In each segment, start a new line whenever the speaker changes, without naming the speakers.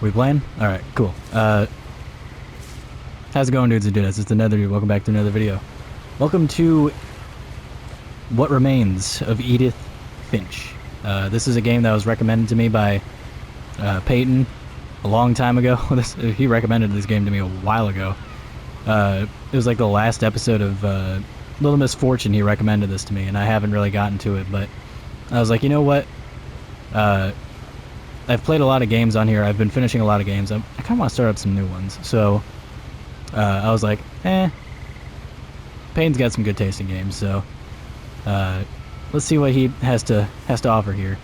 We playing? Alright, cool. How's it going, dudes and dudettes? It's another dude. Welcome back to another video. Welcome to What Remains of Edith Finch. This is a game that was recommended to me by Peyton a long time ago. He recommended this game to me a while ago. It was like the last episode of Little Misfortune. He recommended this to me, and I haven't really gotten to it, but I was like, you know what? I've played a lot of games on here. I've been finishing a lot of games. I kind of want to start up some new ones. So I was like, Payne's got some good tasting games. So let's see what he has to offer here.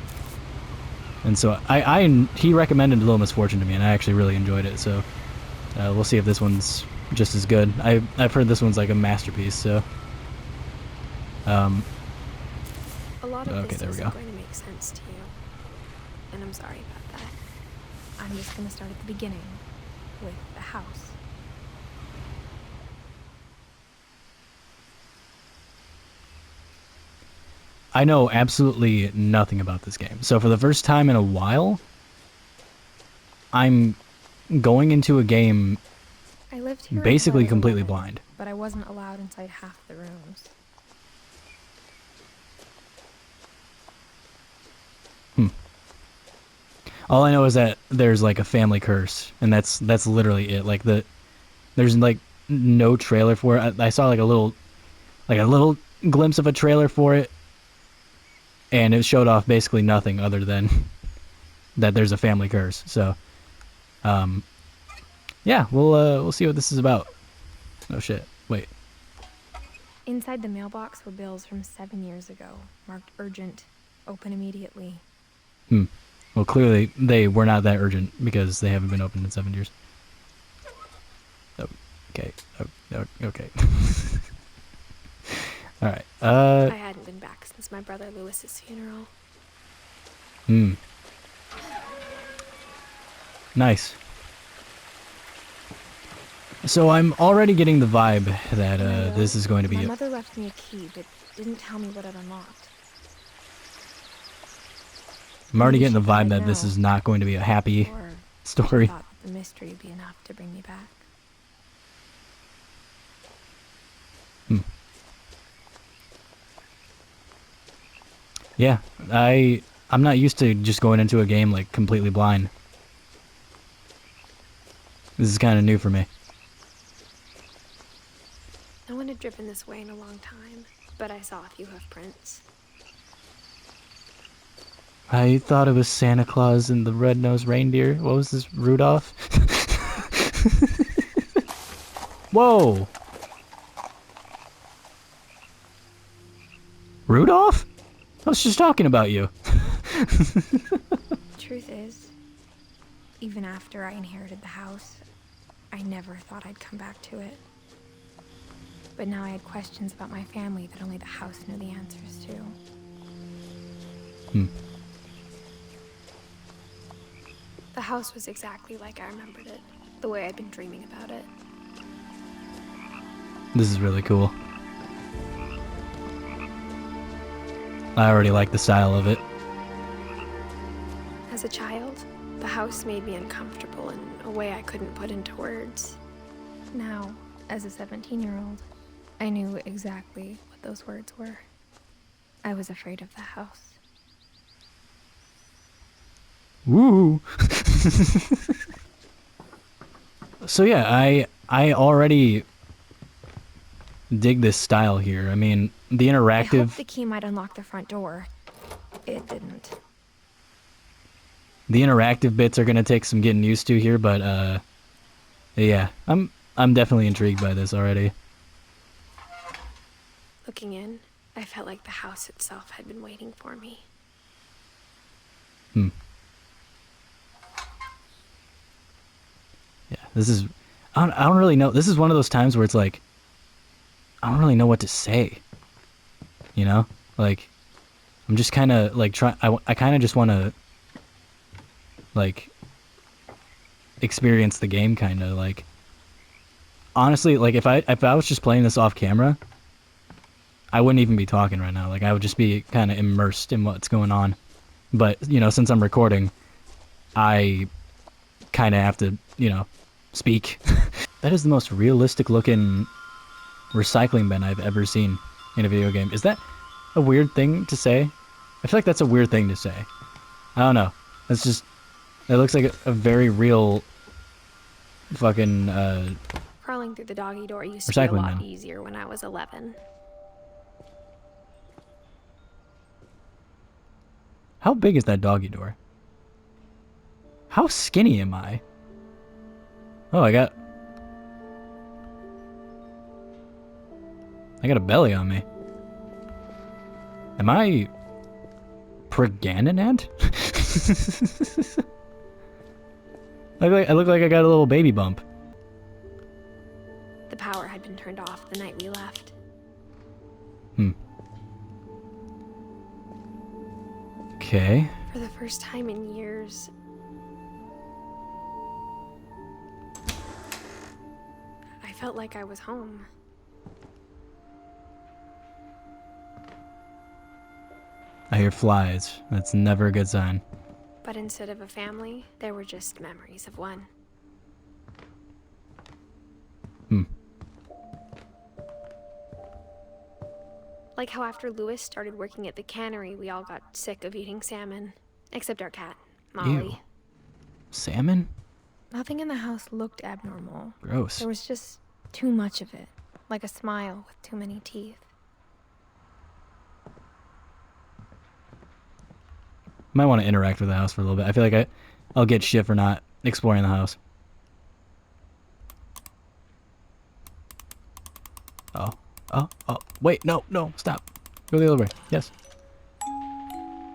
And so he recommended Little Misfortune to me, and I actually really enjoyed it. So we'll see if this one's just as good. I've heard this one's like a masterpiece. So
a lot of
okay,
this
there we
isn't
go.
going to make sense to you, and I'm sorry about that. I'm just going to start at the beginning with the house.
I know absolutely nothing about this game. So for the first time in a while, I'm going into a game
I lived here
basically
until I was
completely
11,
blind.
but I wasn't allowed inside half the rooms.
All I know is that there's like a family curse, and that's literally it. Like there's like no trailer for it. I saw like a little glimpse of a trailer for it, and it showed off basically nothing other than that there's a family curse. So, yeah, we'll see what this is about. Oh shit! Wait.
Inside the mailbox were bills from 7 years ago, marked urgent, open immediately.
Well, clearly they were not that urgent because they haven't been opened in 7 years. Okay. Okay. All right.
I hadn't been back since my brother Lewis's funeral.
Nice. So I'm already getting the vibe that this is going to be.
My mother left me a key, but didn't tell me what it unlocked.
I'm already
Maybe
getting the
she thought
vibe
I'd
that this
know.
is not going to be a happy
Or
story.
she thought that the mystery would be enough to bring me back.
Yeah, I'm not used to just going into a game like completely blind. This is kind of new for me.
No one had driven this way in a long time, but I saw a few hoof prints.
I thought it was Santa Claus and the red-nosed reindeer. What was this, Rudolph? Whoa! Rudolph? I was just talking about you.
Truth is, even after I inherited the house, I never thought I'd come back to it. But now I had questions about my family that only the house knew the answers to. The house was exactly like I remembered it, the way I'd been dreaming about it.
This is really cool. I already like the style of it.
As a child, the house made me uncomfortable in a way I couldn't put into words. Now, as a 17-year-old, I knew exactly what those words were. I was afraid of the house.
Woo! So yeah, I already dig this style here. I mean, the
I
interactive...
hoped the key might unlock the front door. It didn't.
The interactive bits are gonna take some getting used to here, but yeah, I'm definitely intrigued by this already.
Looking in, I felt like the house itself had been waiting for me.
Yeah, this is... I don't really know. This is one of those times where it's like, I don't really know what to say. You know? Like, I'm just kind of, like, I kind of just want to, like, experience the game, kind of. Like, honestly, like, if I was just playing this off camera, I wouldn't even be talking right now. Like, I would just be kind of immersed in what's going on. But, you know, since I'm recording, I kind of have to, you know, speak. That is the most realistic looking recycling bin I've ever seen in a video game. Is that a weird thing to say? I feel like that's a weird thing to say. I don't know. It's just, it looks like a very real fucking
Crawling through the doggy door used to be a
recycling
lot
bin.
easier when I was 11.
How big is that doggy door? How skinny am I? Oh, I got a belly on me. Am I pregnant? I look like I got a little baby bump.
The power had been turned off the night we left.
Okay.
For the first time in years, I felt like I was home.
I hear flies. That's never a good sign.
But instead of a family, there were just memories of one. Like how after Lewis started working at the cannery, we all got sick of eating salmon. Except our cat, Molly.
Ew. Salmon?
Nothing in the house looked abnormal.
Gross.
There was just too much of it. Like a smile with too many teeth.
Might want to interact with the house for a little bit. I feel like I'll get shit for not exploring the house. Oh, wait, no, stop. Go the other way. Yes.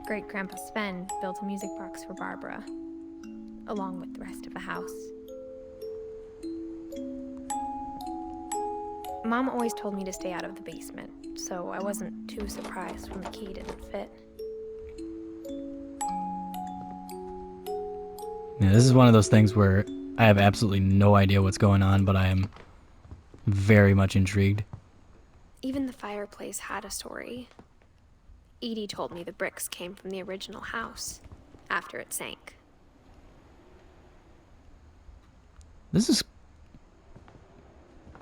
Great-Grandpa Sven built a music box for Barbara, along with the rest of the house. Mom always told me to stay out of the basement, so I wasn't too surprised when the key didn't fit.
Yeah, this is one of those things where I have absolutely no idea what's going on, but I am very much intrigued.
Even the fireplace had a story. Edie told me the bricks came from the original house, after it sank.
This is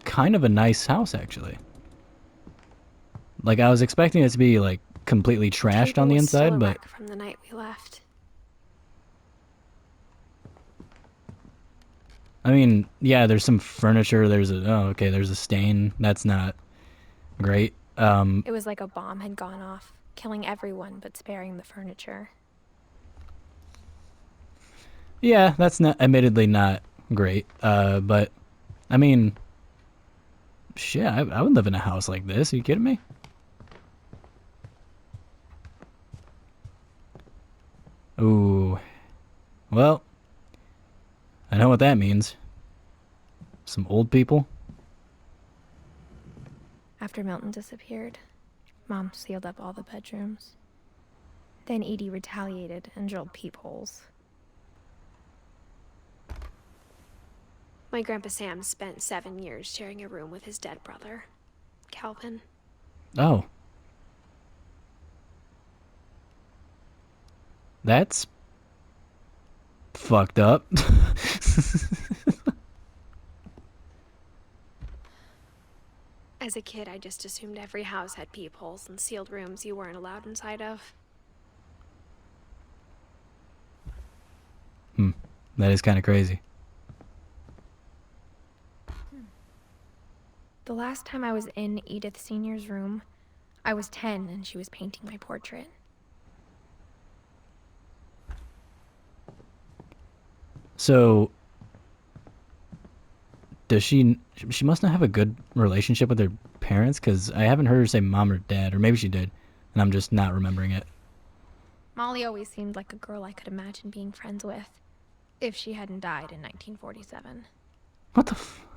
kind of a nice house, actually. Like, I was expecting it to be, like, completely trashed on the
Was still
inside,
a
but...
wreck from the night we left.
I mean, yeah, there's some furniture, there's a stain. That's not great.
It was like a bomb had gone off, killing everyone but sparing the furniture.
Yeah, that's not, admittedly not great. But, I mean, shit, I would live in a house like this. Are you kidding me? Ooh. Well, I know what that means. Some old people.
After Milton disappeared, Mom sealed up all the bedrooms. Then Edie retaliated and drilled peepholes. My Grandpa Sam spent 7 years sharing a room with his dead brother, Calvin.
Oh. That's fucked up.
As a kid, I just assumed every house had peepholes and sealed rooms you weren't allowed inside of.
That is kind of crazy.
The last time I was in Edith Sr.'s room, I was 10 and she was painting my portrait.
So, does she must not have a good relationship with her parents, because I haven't heard her say mom or dad, or maybe she did, and I'm just not remembering it.
Molly always seemed like a girl I could imagine being friends with, if she hadn't died in 1947.
What the fuck?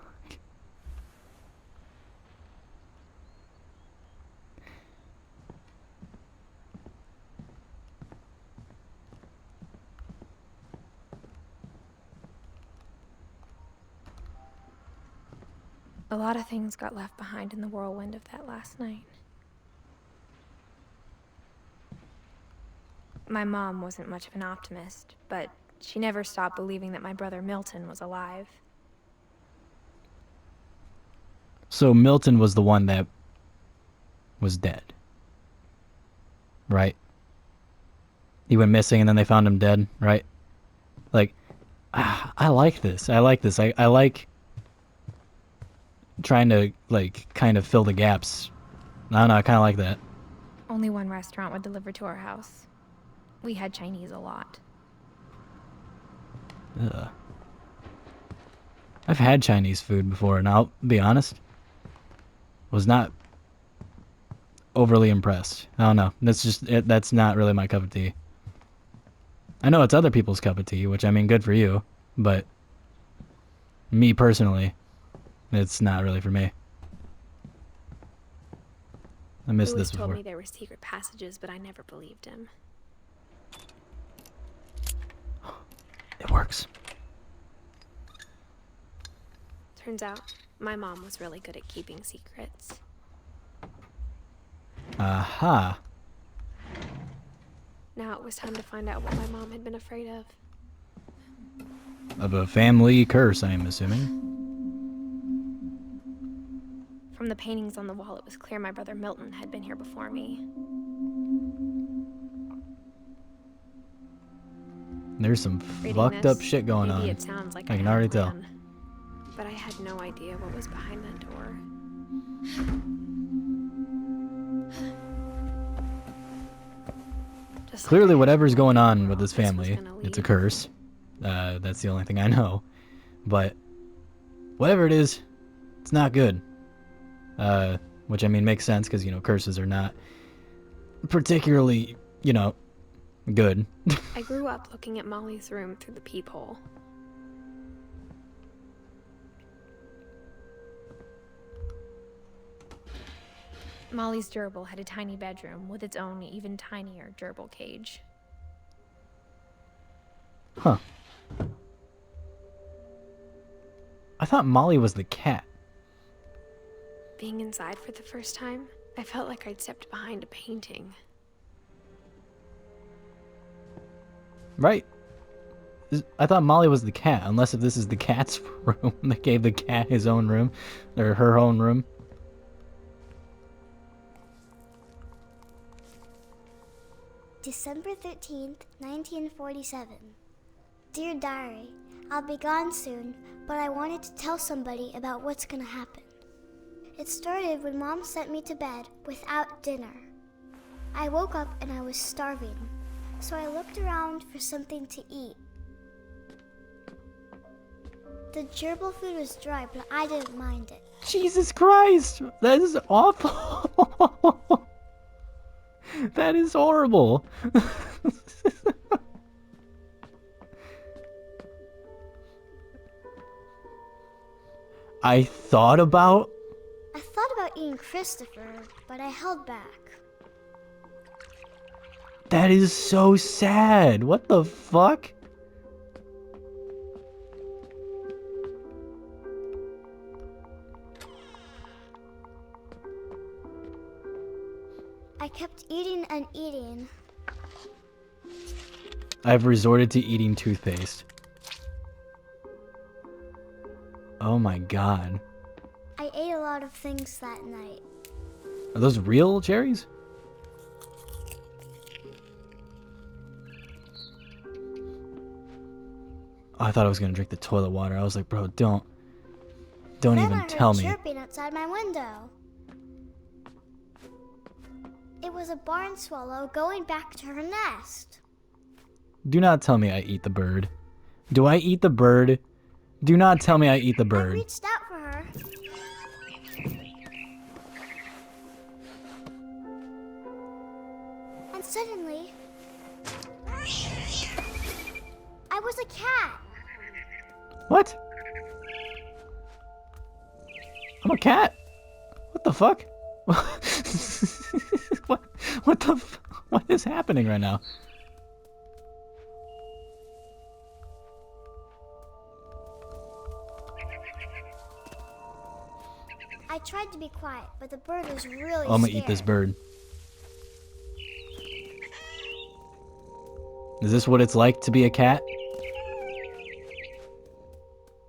A lot of things got left behind in the whirlwind of that last night. My mom wasn't much of an optimist, but She never stopped believing that my brother Milton was alive.
So Milton was the one that was dead, right? He went missing and then they found him dead, right? Like, I like this. I like this. I like trying to, like, kind of fill the gaps. I don't know, I kind of like that.
Only one restaurant would deliver to our house. We had Chinese a lot.
Ugh. I've had Chinese food before, and I'll be honest, was not overly impressed. I don't know. That's not really my cup of tea. I know it's other people's cup of tea, which I mean, good for you, but me personally, it's not really for me. I missed this before.
Told me there were secret passages, but I never believed him.
It works.
Turns out, my mom was really good at keeping secrets.
Aha.
Now it was time to find out what my mom had been afraid of.
Of a family curse, I am assuming.
From the paintings on the wall, it was clear my brother Milton had been here before me.
There's some fucked up shit going on.
It sounds like
I can already tell.
But I had no idea what was behind that door.
Clearly, whatever's going on with this family, it's a curse. That's the only thing I know. But whatever it is, it's not good. Which, I mean, makes sense because, you know, curses are not particularly, you know, good.
I grew up looking at Molly's room through the peephole. Molly's gerbil had a tiny bedroom with its own even tinier gerbil cage.
Huh. I thought Molly was the cat.
Being inside for the first time, I felt like I'd stepped behind a painting.
Right. I thought Molly was the cat, unless if this is the cat's room. They gave the cat his own room, or her own room.
December 13th, 1947. Dear Diary, I'll be gone soon, but I wanted to tell somebody about what's gonna happen. It started when Mom sent me to bed without dinner. I woke up and I was starving, so I looked around for something to eat. The gerbil food was dry, but I didn't mind it.
Jesus Christ! That is awful! That is horrible! I thought about
eating Christopher, but I held back.
That is so sad! What the fuck?
I kept eating and eating.
I've resorted to eating toothpaste. Oh my god.
I ate a lot of things that night.
Are those real cherries? Oh, I thought I was gonna drink the toilet water. I was like, bro, don't even tell me.
Then I heard chirping outside my window. It was a barn swallow going back to her nest.
Do not tell me I eat the bird. Do I eat the bird? Do not tell me I eat the bird.
I reached out for her. And suddenly, I was a cat.
What? I'm a cat? What the fuck? What is happening right now?
I tried to be quiet, but the bird was really
I'm gonna
scared.
eat this bird. Is this what it's like to be a cat?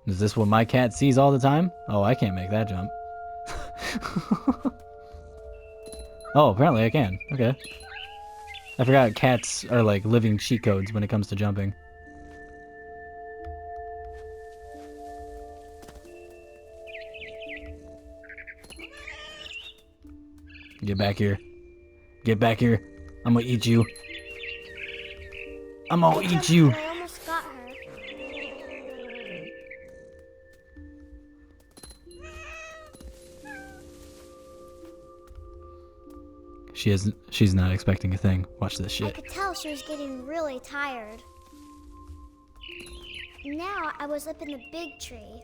Is this what my cat sees all the time? Oh, I can't make that jump. Oh, apparently I can. Okay. I forgot cats are like living cheat codes when it comes to jumping. Get back here. Get back here. I'm gonna eat you. I'm gonna eat you.
I almost got her.
She's not expecting a thing. Watch this
I
shit.
could tell she was getting really tired. Now I was up in the big tree.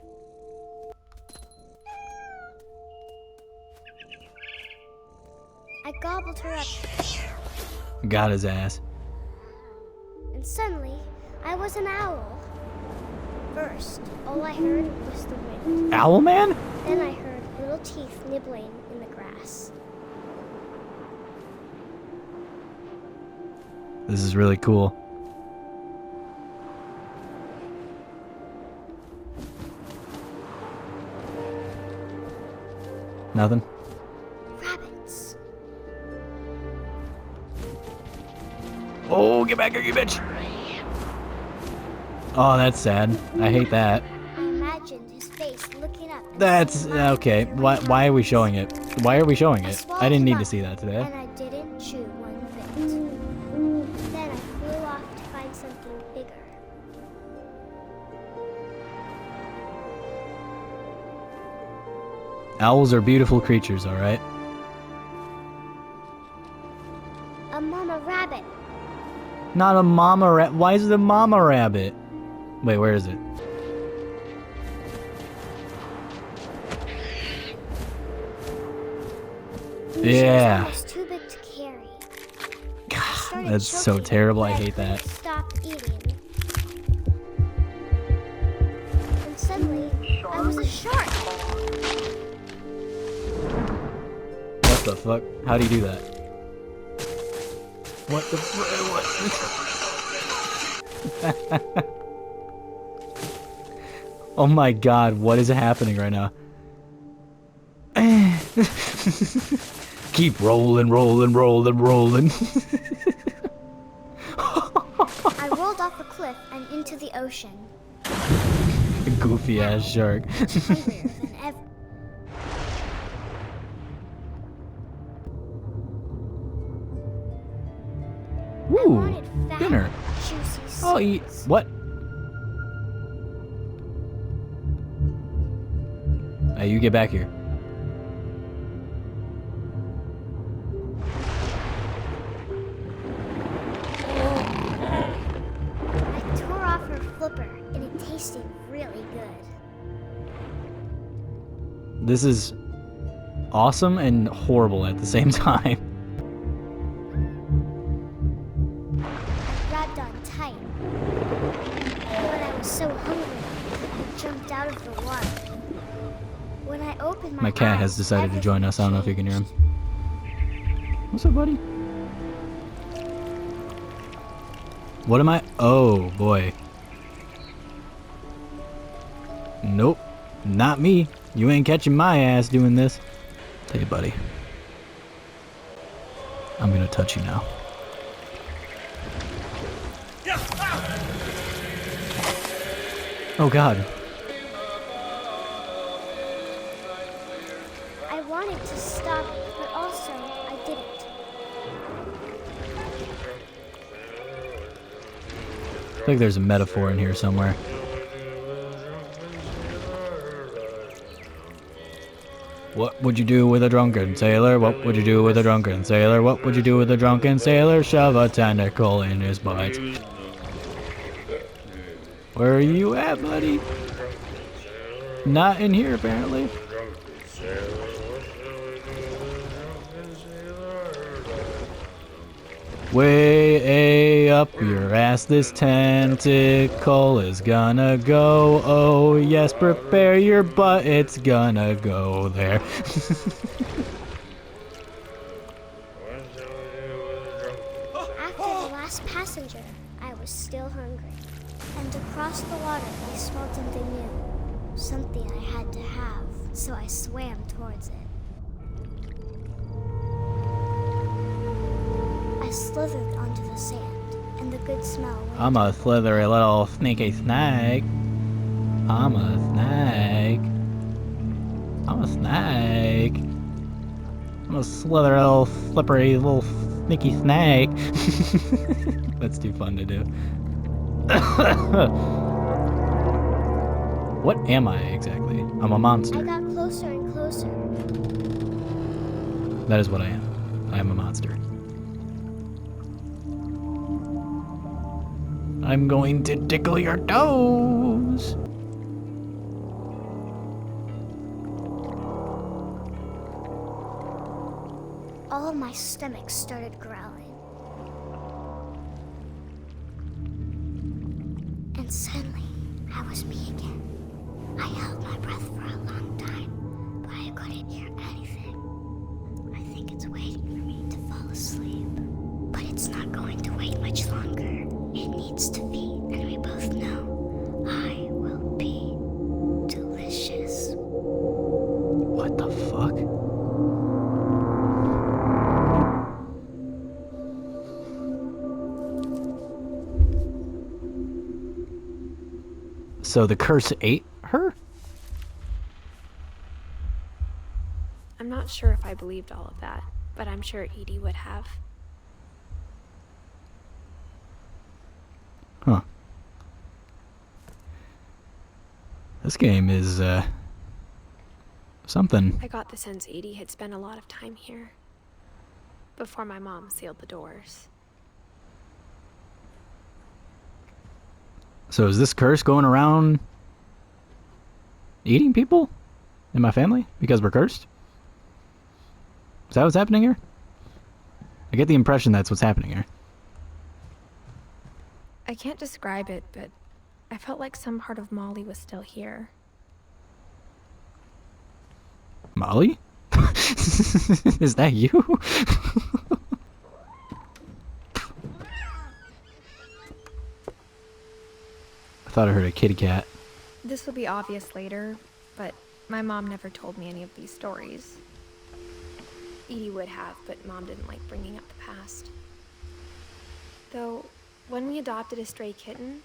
I gobbled her up,
Got his ass.
and suddenly I was an owl. First, all I heard was the wind.
Owl man?
Then I heard little teeth nibbling in the grass.
This is really cool. Nothing?
Rabbits.
Oh, get back here, you bitch! Oh, that's sad. I hate that.
I imagined his face looking up. and
That's
smiling
okay.
through my
Why are we
eyes.
showing it? Why are we showing it?
swallowed
I didn't need
him
to
up,
see that today.
And I didn't chew one bit. Then I flew off to find something bigger.
Owls are beautiful creatures, all right?
A mama rabbit.
Not a mama rabbit. Why is it a mama rabbit? Wait, where is it?
She
Yeah.
was almost too big to carry. I
God,
started
that's so
choking,
terrible. I
but
hate that.
couldn't stop eating. And suddenly, I was a shark.
What the fuck? How do you do that? What the what? Oh my god, what is happening right now? Keep rolling, rolling, rolling, rolling.
I rolled off a cliff and into the ocean,
Goofy ass shark.
hungrier than ever. I
Woo!
wanted fat,
Dinner.
juicy
I'll eat.
seeds.
What? Hey, you get back here.
I tore off her flipper, and it tasted really good.
This is awesome and horrible at the same time.
I grabbed on tight. But I was so hungry, I jumped out of the water. When I opened my
My cat has
eyes,
decided to join us. I don't know if you can hear him.
changed.
What's up, buddy? What am I? Oh, boy. Nope. Not me. You ain't catching my ass doing this. Hey, buddy. I'm gonna touch you now. Oh, God.
I wanted to stop, but also I didn't.
I feel like there's a metaphor in here somewhere. What would you do with a drunken sailor? What would you do with a drunken sailor? What would you do with a drunken sailor? Shove a tentacle in his butt. Where are you at, buddy? Not in here, apparently. Way up your ass, this tentacle is gonna go. Oh yes, prepare your butt, it's gonna go there.
After the last passenger, I was still hungry. And across the water, I smelled something new. something I had to have, so I swam towards it. I slithered onto the sand, and the good smell went
I'm a
into the
slithery little sneaky snake. I'm a snake. I'm a snake. I'm a slithery little slippery little sneaky snake. That's too fun to do. What am I exactly? I'm a monster.
I got closer and closer.
That is what I am. I am a monster. I'm going to tickle your toes.
All of my stomach started growling. And suddenly, I was me again. I held my breath for a long time, but I couldn't hear anything. I think it's waiting for me to fall asleep. But it's not going to wait much longer. It needs to feed, and we both know I will be delicious.
What the fuck? So the curse ate her?
I'm not sure if I believed all of that, but I'm sure Edie would have.
Huh. This game is, something.
I got the sense Edie had spent a lot of time here before my mom sealed the doors.
So is this curse going around eating people in my family because we're cursed? Is that what's happening here? I get the impression that's what's happening here.
I can't describe it, but I felt like some part of Molly was still here.
Molly? Is that you? I thought I heard a kitty cat.
This will be obvious later, but my mom never told me any of these stories. Edie would have, but Mom didn't like bringing up the past. Though, when we adopted a stray kitten,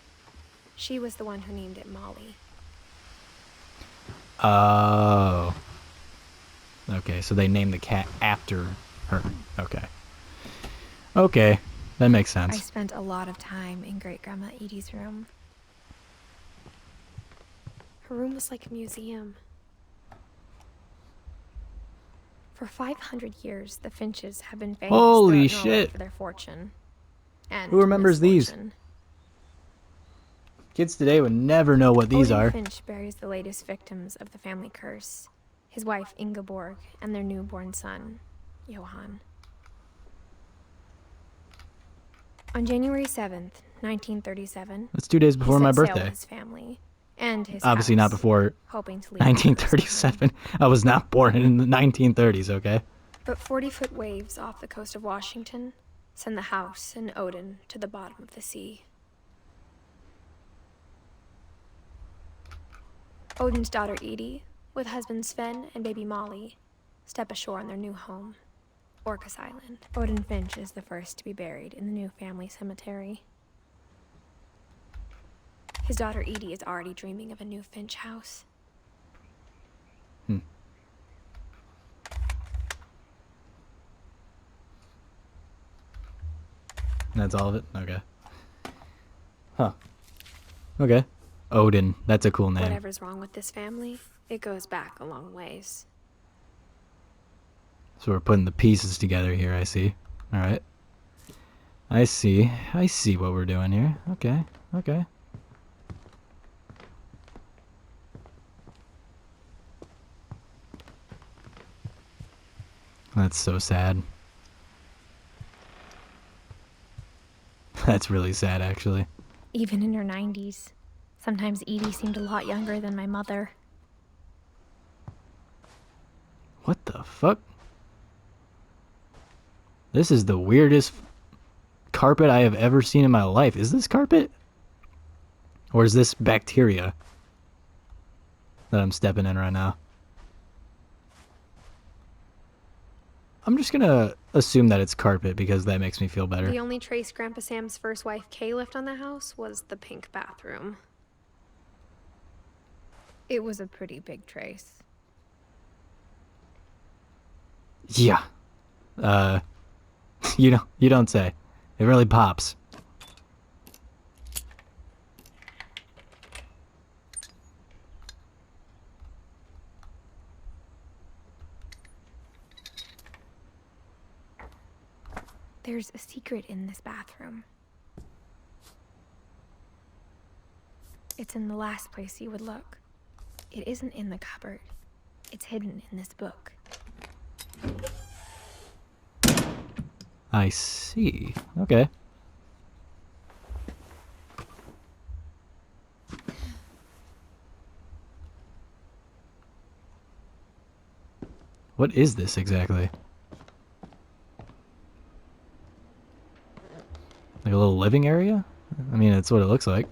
she was the one who named it Molly.
Oh. Okay, so they named the cat after her. Okay. Okay, that makes
I
sense.
spent a lot of time in Great-Grandma Edie's room. Her room was like a museum. For 500 years, the Finches have been famous
Holy
throughout Norway
shit.
for their fortune. And
Who remembers these?
misfortune.
Kids today would never know what these
Odin
are.
Finch buries the latest victims of the family curse, his wife Ingeborg and their newborn son, Johann. On January 7th, 1937,
That's 2 days
he
before my
set sail
birthday.
with his family and his
Obviously not
house,
before
hoping to leave the curse behind.
1937. I was not born in the 1930s, okay?
But 40-foot waves off the coast of Washington send the house and Odin to the bottom of the sea. Odin's daughter Edie, with husband Sven and baby Molly, step ashore on their new home, Orcas Island. Odin Finch is the first to be buried in the new family cemetery. His daughter Edie is already dreaming of a new Finch house.
Hmm. That's all of it? Okay. Huh. Okay. Odin. That's a cool name.
Whatever's wrong with this family, it goes back a long ways.
So we're putting the pieces together here, I see. Alright. I see. I see what we're doing here. Okay. Okay. That's so sad. That's really sad, actually.
Even in her 90s, sometimes Edie seemed a lot younger than my mother.
What the fuck? This is the weirdest carpet I have ever seen in my life. Is this carpet? Or is this bacteria? that I'm stepping in right now. I'm just gonna assume that it's carpet because that makes me feel better.
The only trace Grandpa Sam's first wife, Kay, left on the house was the pink bathroom. It was a pretty big trace.
Yeah. You don't say. It really pops.
There's a secret in this bathroom. It's in the last place you would look. It isn't in the cupboard. It's hidden in this book.
I see. Okay. What is this exactly? Like a little living area? I mean, that's what it looks like.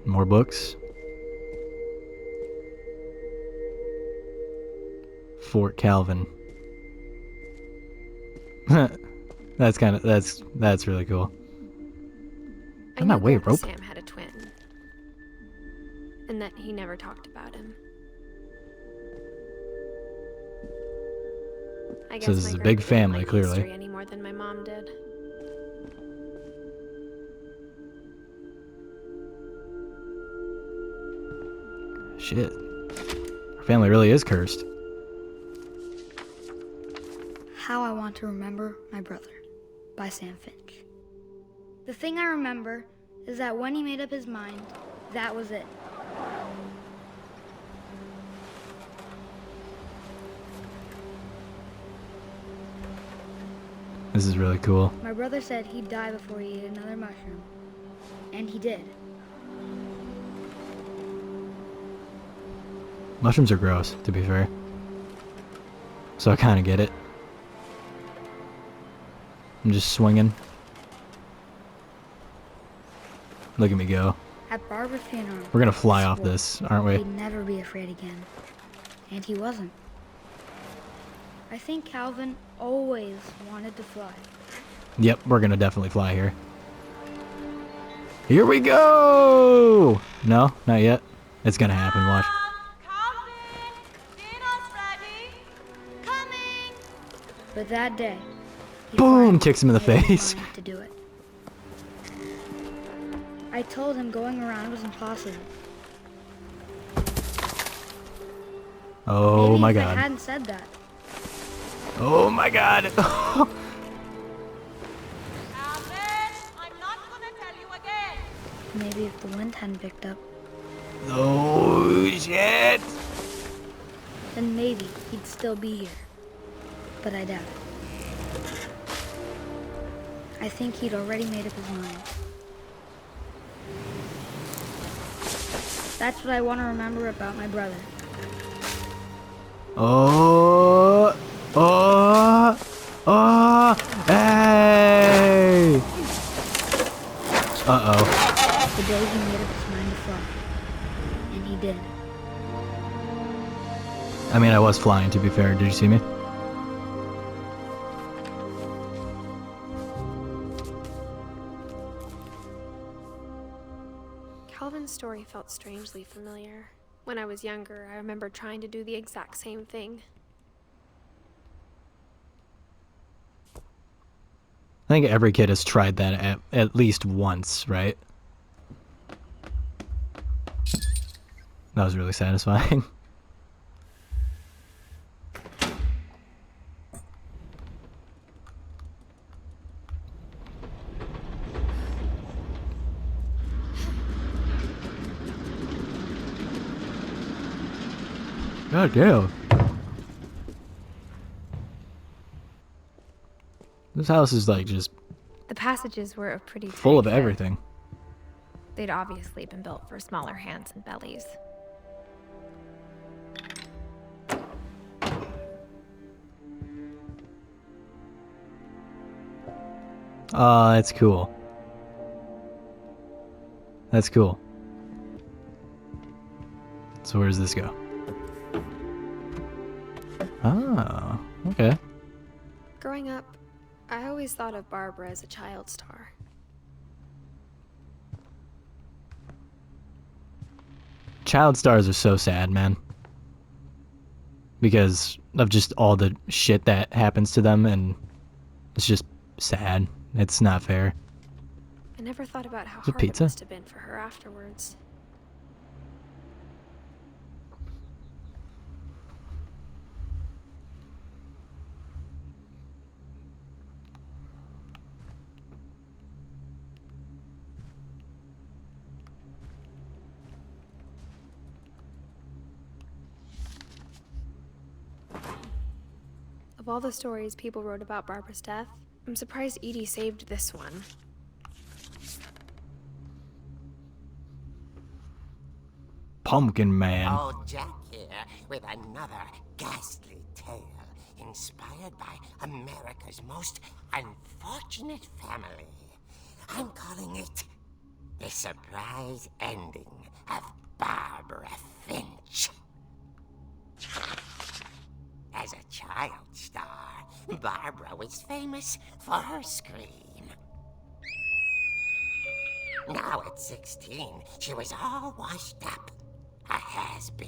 More books. Fort Calvin. That's really cool.
I
I'm
knew
not way
Grandpa
rope.
Sam had a twin. And that he never talked about him. I guess
So this
my
is a
grandpa
big
didn't
family,
like
clearly.
history any more than my mom did.
Shit. Our family really is cursed.
How I Want to Remember My Brother by Sam Finch. The thing I remember is that when he made up his mind, that was it.
This is really cool.
My brother said he'd die before he ate another mushroom. And he did.
Mushrooms are gross, to be fair. So I kind of get it. I'm just swinging. Look at me go.
At Barbara's funeral,
We're gonna fly
he
off
swore
this, aren't we?
he'd never be afraid again. And he wasn't. I think Calvin always wanted to fly.
Yep, we're gonna definitely fly here. Here we go! No, not yet. It's gonna happen, watch.
But that day, he
Boom!
finally
Kicks him in the
made up his
face.
mind to do it. I told him going around was impossible.
Oh
Maybe
my
if I
god.
hadn't said that.
Oh my god.
Alvin, I'm not gonna tell you again.
Maybe if the wind hadn't picked up,
Oh shit.
then maybe he'd still be here. But I doubt it. I think he'd already made up his mind. That's what I want to remember about my brother.
Oh. Oh. Oh. Hey. Uh-oh.
The day he made up his mind to fly. And he did.
I mean, I was flying, to be fair. Did you see me?
Calvin's story felt strangely familiar. When I was younger, I remember trying to do the exact same thing.
I think every kid has tried that at least once, right? That was really satisfying. God damn. This house is like just
The passages were a pretty
full of
tight fit.
everything.
They'd obviously been built for smaller hands and bellies.
Oh, that's cool. That's cool. So where does this go? Oh, okay.
Growing up, I always thought of Barbara as a child star.
Child stars are so sad, man. Because of just all the shit that happens to them, and it's just sad. It's not fair.
I never thought about how
Is it
hard it
pizza?
must have been for her afterwards. Of all the stories people wrote about Barbara's death, I'm surprised Edie saved this one.
Pumpkin Man.
Old Jack here with another ghastly tale inspired by America's most unfortunate family. I'm calling it The Surprise Ending of Barbara Finch. As a child star, Barbara was famous for her scream. Now at 16, she was all washed up. A has-been.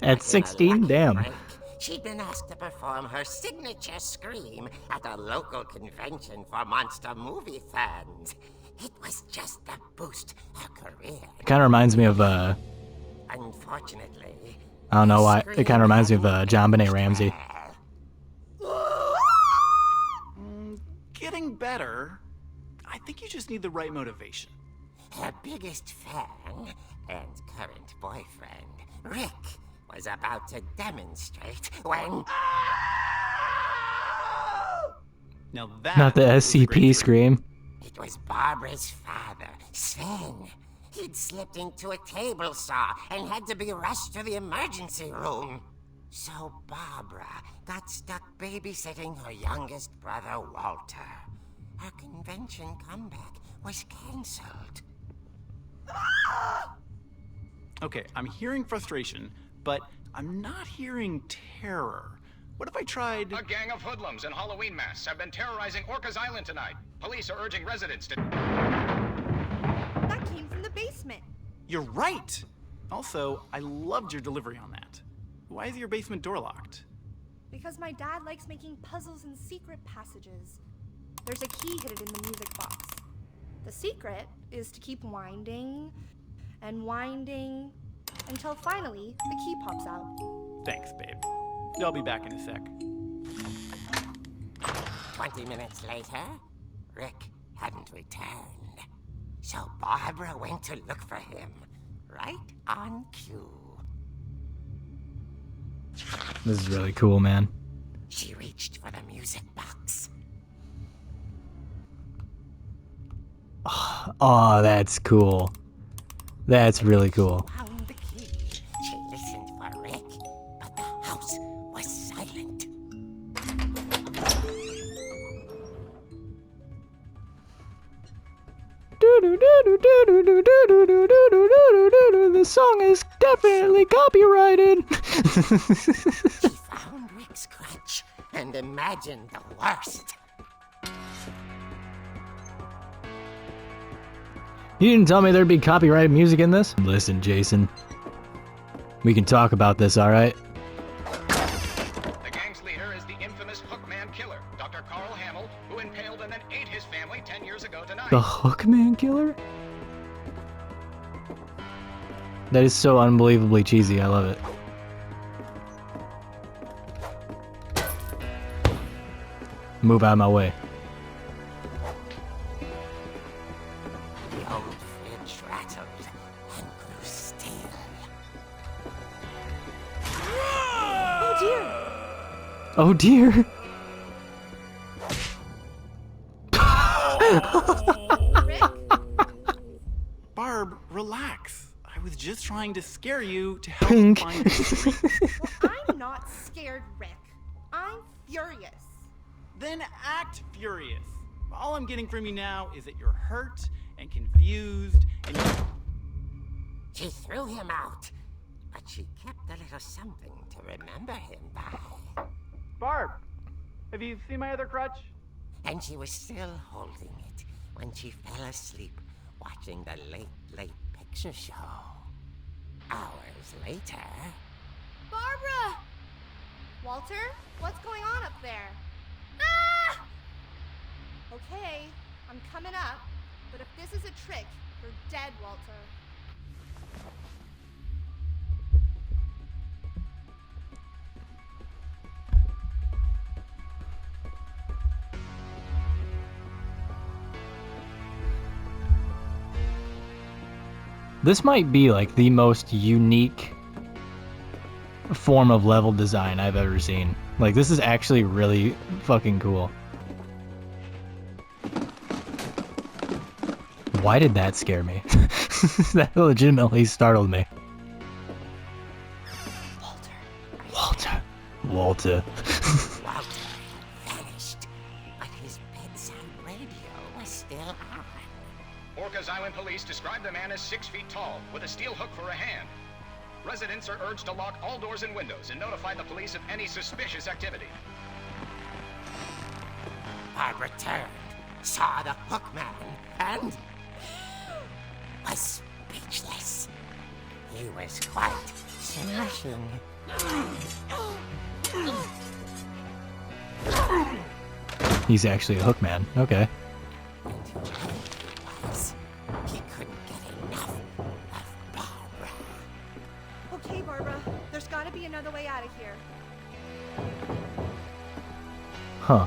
At 16? Damn.
Break, she'd been asked to perform her signature scream at a local convention for monster movie fans. It was just to boost her career.
It kind of reminds me of,
Unfortunately,
I don't know why. It kind of reminds me of John Benet Ramsey.
Getting better. I think you just need the right motivation.
Her biggest fan and current boyfriend, Rick, was about to demonstrate when...
Now that
Not the
was a great
SCP
trick.
scream.
It was Barbara's father, Sven. He'd slipped into a table saw and had to be rushed to the emergency room. So Barbara got stuck babysitting her youngest brother, Walter. Her convention comeback was cancelled.
Okay, I'm hearing frustration, but I'm not hearing terror. What if I tried...
A gang of hoodlums in Halloween masks have been terrorizing Orcas Island tonight. Police are urging residents to...
That came from the basement.
You're right! Also, I loved your delivery on that. Why is your basement door locked?
Because my dad likes making puzzles and secret passages. There's a key hidden in the music box. The secret is to keep winding and winding until finally the key pops out.
Thanks, babe. I'll be back in a sec.
20 minutes later, Rick hadn't returned. So Barbara went to look for him, right on cue.
This is really cool, man.
She reached for the music box.
Oh, that's cool. That's really cool.
Found the key. She listened for Rick, but the house was silent.
The song is definitely copyrighted.
She found Rick's crutch and imagined the worst.
You didn't tell me there'd be copyrighted music in this? Listen, Jason. We can talk about this, alright?
The gang's leader is the infamous Hookman killer, Dr. Carl Hamill, who impaled and then ate his family 10 years ago tonight.
The Hookman Killer? That is so unbelievably cheesy, I love it. Move out of my way.
The old fridge rattled and grew still.
Oh dear!
Barb, relax. I was just trying to scare you to help
Pink.
find the secret.
Well, I'm not scared, Rick. I'm furious.
Then act furious. All I'm getting from you now is that you're hurt and confused and you're...
She threw him out, but she kept a little something to remember him by.
Barb, have you seen my other crutch?
And she was still holding it when she fell asleep watching the late picture show. Hours later...
Barbara! Walter, what's going on up there? Ah! Okay, I'm coming up, but if this is a trick, you're dead, Walter.
This might be like the most unique form of level design I've ever seen. Like, this is actually really fucking cool. Why did that scare me? That legitimately startled me. Walter.
Walter vanished, but his bedside radio was still on.
Orcas Island police describe the man as 6 feet tall, with a steel hook for a hand. Residents are urged to lock all doors and windows and notify the police of any suspicious activity.
Barbara turned, saw the hook man, and was speechless. He was quite smashing.
He's actually a hook man. Okay.
And whoever he was, he couldn't get enough of Barbara.
Okay, Barbara, there's gotta be another way out of here.
Huh.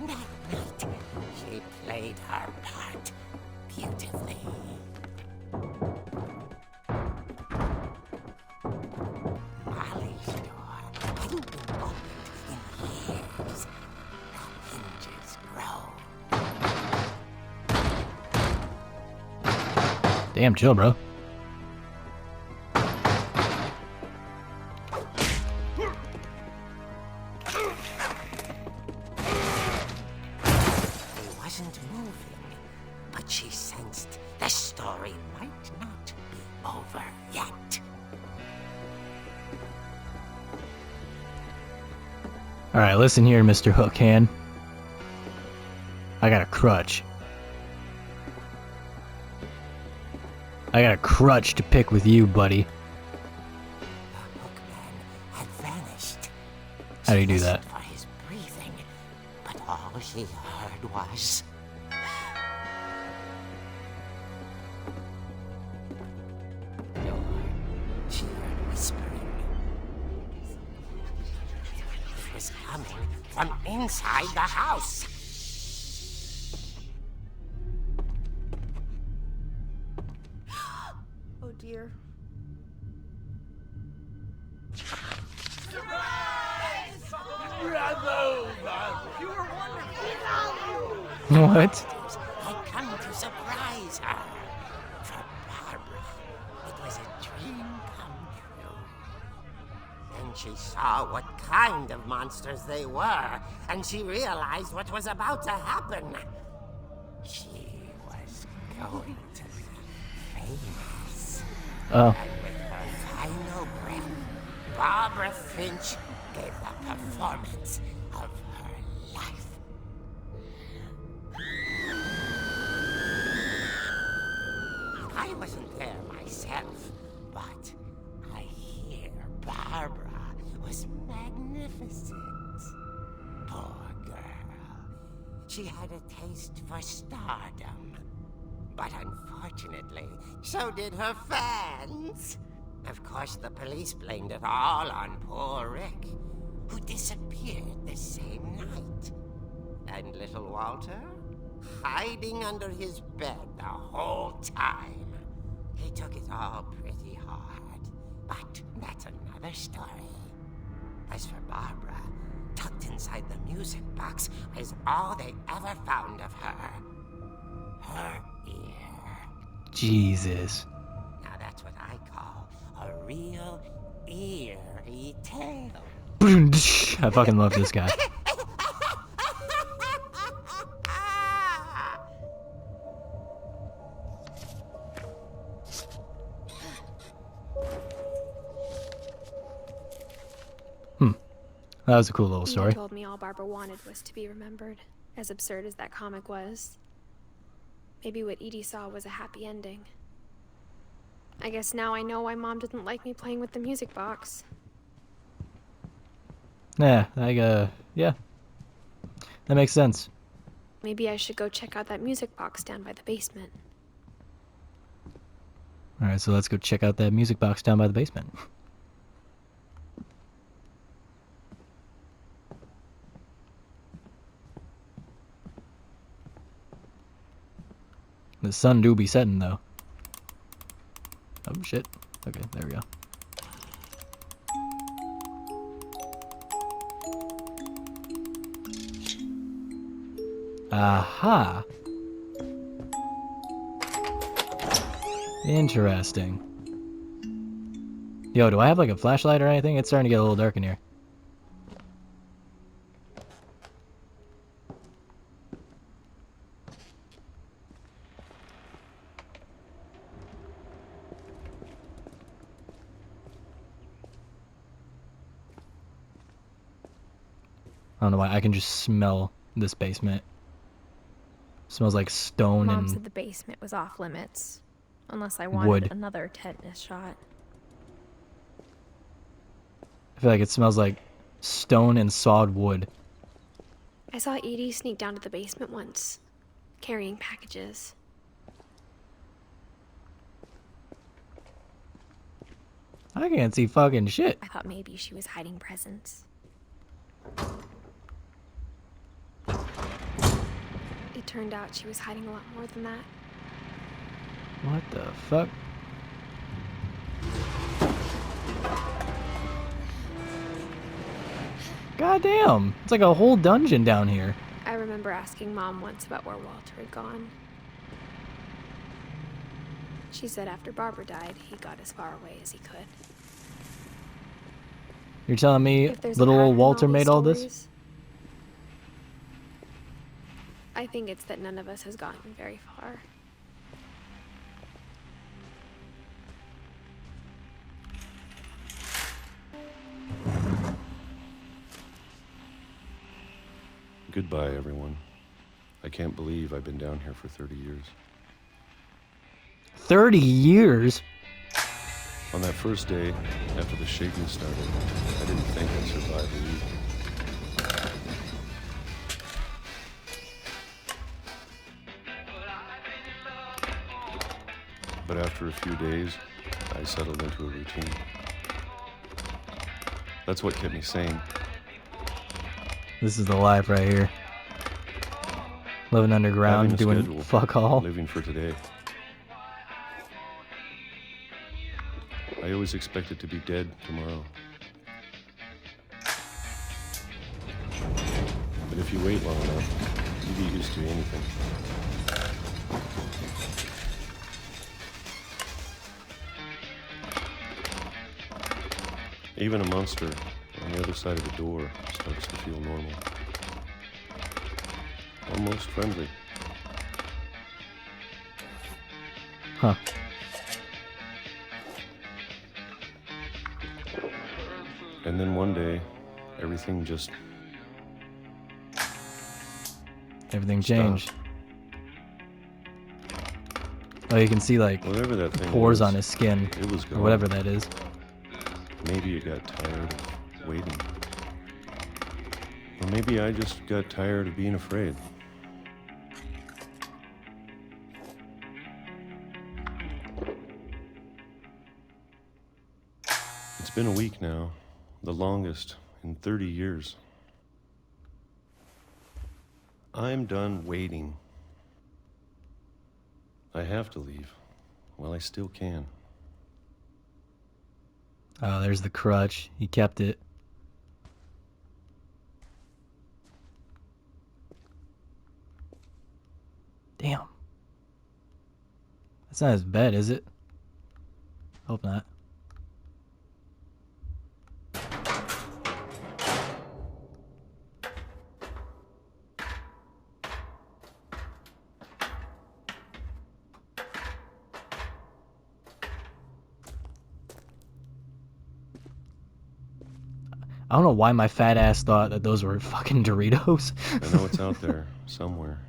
That night, she played her part beautifully. Molly's door hadn't been opened in years. The hinges groaned.
Damn, chill, bro.
He wasn't moving, but she sensed the story might not be over yet.
Alright, listen here, Mr. Hookhand. I got a crutch. I got a crutch to pick with you, buddy.
The hookman had vanished.
How do you do
She
that?
listened for his breathing, but all she heard was... Door. She heard whispering. It was coming from inside the house.
Oh dear.
What?
Had come to surprise her. For Barbara, it was a dream come true. Then she saw what kind of monsters they were, and she realized what was about to happen. She was going to be famous.
Oh.
And with her final breath, Barbara Finch gave the performance of her life. I wasn't there myself, but I hear Barbara was magnificent. Poor girl. She had a taste for stardom. But unfortunately, so did her fans. Of course, the police blamed it all on poor Rick, who disappeared the same night. And little Walter? Hiding under his bed the whole time. He took it all pretty hard, but that's another story. As for Barbara, tucked inside the music box was all they ever found of her. Her ear.
Jesus.
Now that's what I call a real eerie tale.
I fucking love this guy. That was a cool little
Edith
story.
told me all Barbara wanted was to be remembered, as absurd as that comic was. Maybe what Edie saw was a happy ending. I guess now I know why Mom didn't like me playing with the music box.
Yeah, yeah. That makes sense.
Maybe I should go check out that music box down by the basement.
Alright, so let's go check out that music box down by the basement. The sun do be setting, though. Oh, shit. Okay, there we go. Aha! Interesting. Yo, do I have like a flashlight or anything? It's starting to get a little dark in here. I don't know why, I can just smell this basement. Smells like stone
Mom
and
said the basement was off limits, unless I wanted
wood.
another tetanus shot.
I feel like it smells like stone and sawed wood.
I saw Edie sneak down to the basement once, carrying packages.
I can't see fucking shit.
I thought maybe she was hiding presents. It turned out she was hiding a lot more than that.
What the fuck? Goddamn! It's like a whole dungeon down here.
I remember asking Mom once about where Walter had gone. She said after Barbara died, he got as far away as he could.
You're telling me
If there's a
little
pattern
old
in
Walter
these
made all this?
stories, I think it's that none of us has gotten very far.
Goodbye, everyone. I can't believe I've been down here for 30 years.
30 years?
On that first day, after the shaking started, I didn't think I'd survive the week. But after a few days, I settled into a routine. That's what kept me sane.
This is the life right here. Living underground,
Having a
doing
schedule,
fuck all.
living for today. I always expected to be dead tomorrow. But if you wait long enough, you get used to anything. Even a monster on the other side of the door starts to feel normal. Almost friendly.
Huh.
And then one day, everything
changed. Oh, you can see like
whatever that thing
pores
was,
on his skin,
it was
or
gone.
whatever that is.
Maybe it got tired of waiting. Or maybe I just got tired of being afraid. It's been a week now, the longest in 30 years. I'm done waiting. I have to leave. Well, I still can.
Oh, there's the crutch. He kept it. Damn. That's not his bed, is it? Hope not. I don't know why my fat ass thought that those were fucking Doritos.
I know it's out there somewhere.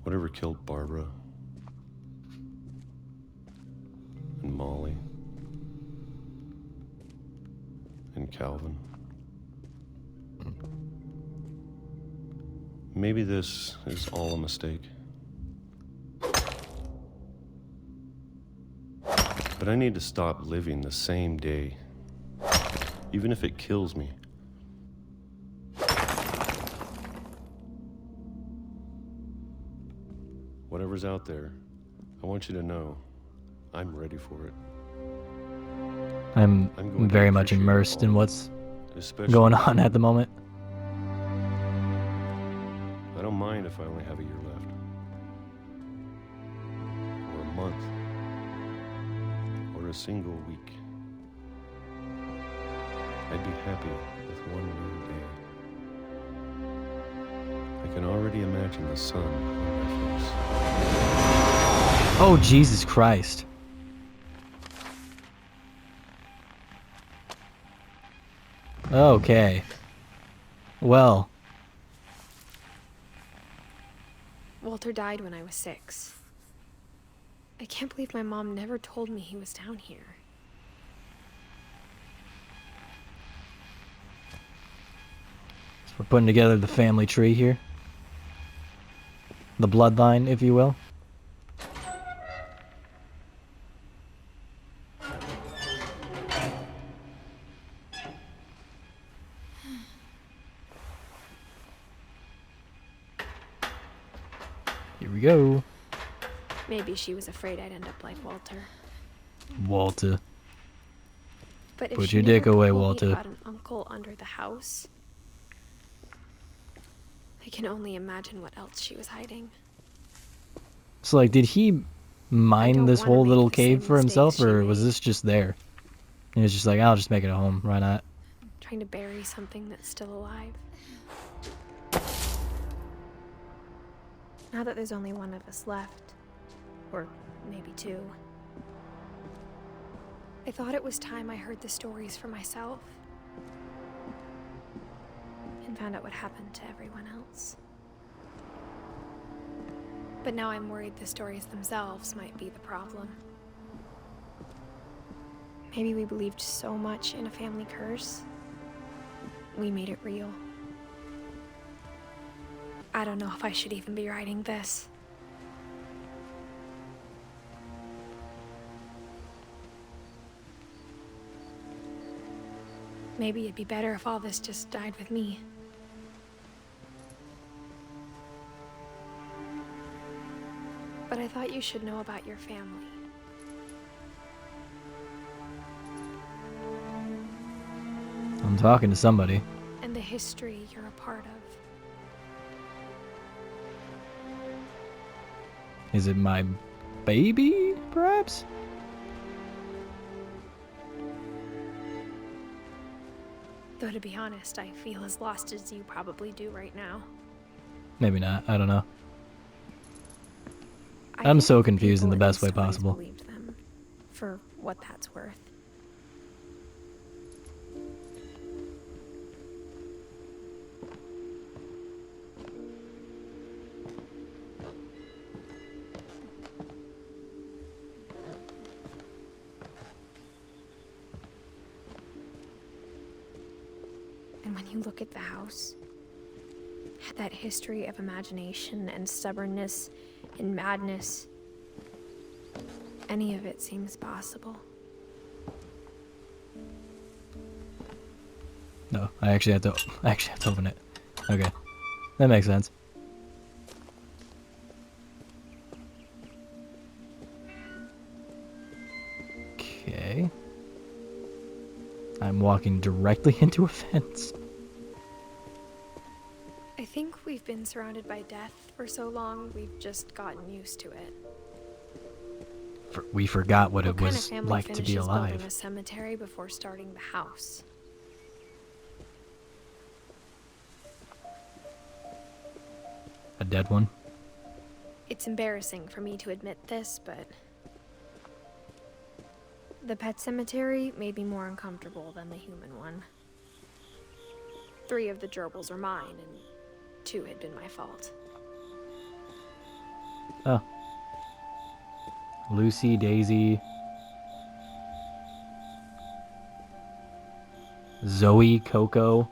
Whatever killed Barbara and Molly and Calvin. Maybe this is all a mistake. But I need to stop living the same day, even if it kills me. Whatever's out there, I want you to know I'm ready for it.
I'm
going to
very much
appreciate
immersed in
all,
what's
especially
going on at the moment.
I don't mind if I only have a year left. Or a month. Or a single week. I'd be happy with one new day. I can already imagine the sun on my face.
Oh, Jesus Christ. Okay. Well.
Walter died when I was 6. I can't believe my mom never told me he was down here.
So we're putting together the family tree here. The bloodline, if you will. Here we go.
Maybe she was afraid I'd end up like Walter.
Walter.
But if
Put
she
your
never
dick away,
told me
Walter.
about an uncle under the house, I can only imagine what else she was hiding.
So, like, did he mine
don't
this
wanna
whole
make
little
the same
cave for himself,
mistakes she
or was
made.
this just there? And he was just like, I'll just make it a home. Why not?
Trying to bury something that's still alive. Now that there's only one of us left, or maybe 2, I thought it was time I heard the stories for myself and found out what happened to everyone else. But now I'm worried the stories themselves might be the problem. Maybe we believed so much in a family curse, we made it real. I don't know if I should even be writing this. Maybe it'd be better if all this just died with me. But I thought you should know about your family.
I'm talking to somebody.
And the history you're a part of.
Is it my baby, perhaps?
Though to be honest, I feel as lost as you probably do right now.
Maybe not. I don't know.
I
I'm
think
so confused in
people
the
in
best
these
way
stories
possible.
believed them, for what that's worth. And when you look at the house, that history of imagination and stubbornness and madness, any of it seems possible.
No, I actually have to open it. Okay. That makes sense. Okay. I'm walking directly into a fence.
I think we've been surrounded by death for so long, we've just gotten used to it.
We forgot what it
What kind of
was
family
like to be
finishes building
alive.
a cemetery before starting the house?
A dead one?
It's embarrassing for me to admit this, but The pet cemetery made me more uncomfortable than the human one. 3 of the gerbils are mine, and 2 had been my fault.
Oh. Lucy, Daisy, Zoe, Coco.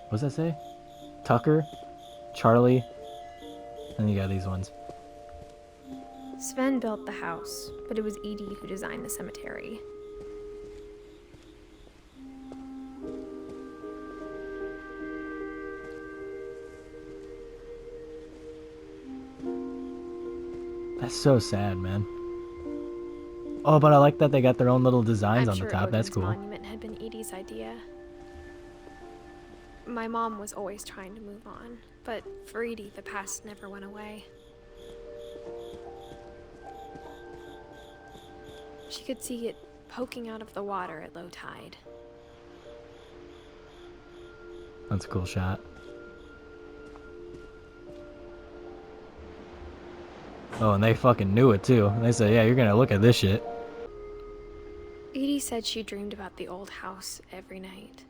What's that say? Tucker, Charlie, and you got these ones.
Sven built the house, but it was Edie who designed the cemetery.
That's so sad, man. Oh, but I like that they got their own little designs
I'm
on
sure
the top. That's
Odin's
cool.
monument had been Edie's idea. My mom was always trying to move on, but for Edie, the past never went away. She could see it poking out of the water at low tide.
That's a cool shot. Oh, and they fucking knew it too. They said, yeah, you're gonna look at this shit.
Edie said she dreamed about the old house every night.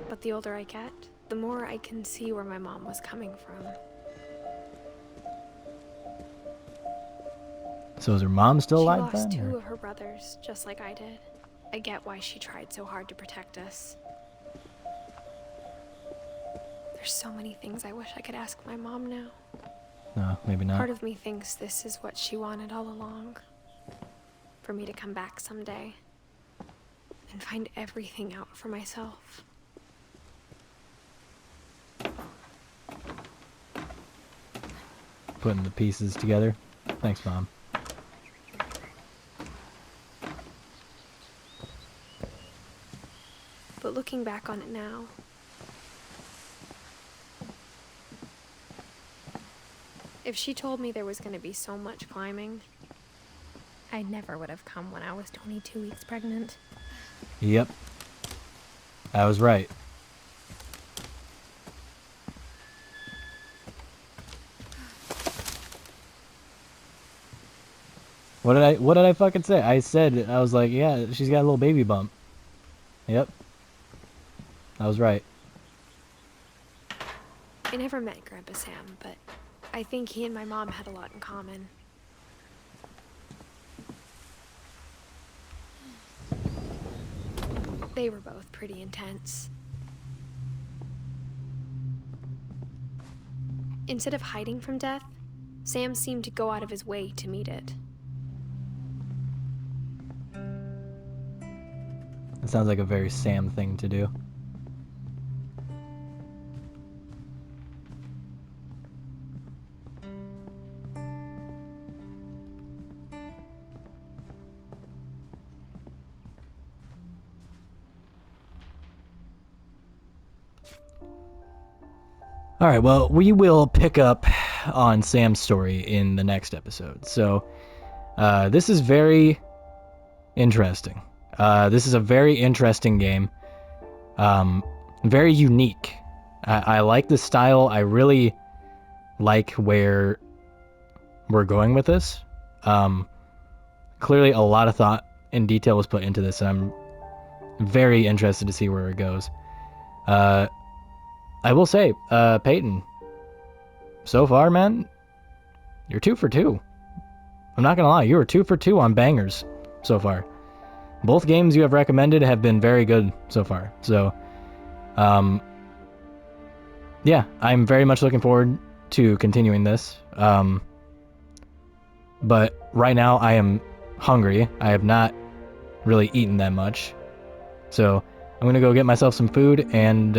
But the older I get, the more I can see where my mom was coming from.
So is her mom still alive
She lost
then?
2
Or?
of her brothers, just like I did. I get why she tried so hard to protect us. There's so many things I wish I could ask my mom now.
No, maybe not.
Part of me thinks this is what she wanted all along. For me to come back someday and find everything out for myself.
Putting the pieces together. Thanks, Mom.
But looking back on it now, if she told me there was going to be so much climbing, I never would have come when I was 22 weeks pregnant.
Yep. I was right. What did I fucking say? I said, I was like, yeah, she's got a little baby bump. Yep. I was right.
I never met Grandpa Sam, but I think he and my mom had a lot in common. They were both pretty intense. Instead of hiding from death, Sam seemed to go out of his way to meet it.
It sounds like a very Sam thing to do. All right, well, we will pick up on Sam's story in the next episode. So, this is very interesting. This is a very interesting game. Very unique. I like the style. I really like where we're going with this. Clearly, a lot of thought and detail was put into this, and I'm very interested to see where it goes. I will say, Peyton, so far, man, you're 2 for 2. I'm not gonna lie, you were 2 for 2 on bangers so far. Both games you have recommended have been very good so far. So, yeah, I'm very much looking forward to continuing this. But right now I am hungry. I have not really eaten that much. So I'm gonna go get myself some food and,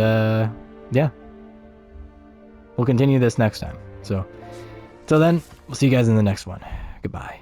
yeah. We'll continue this next time. So, till then, we'll see you guys in the next one. Goodbye.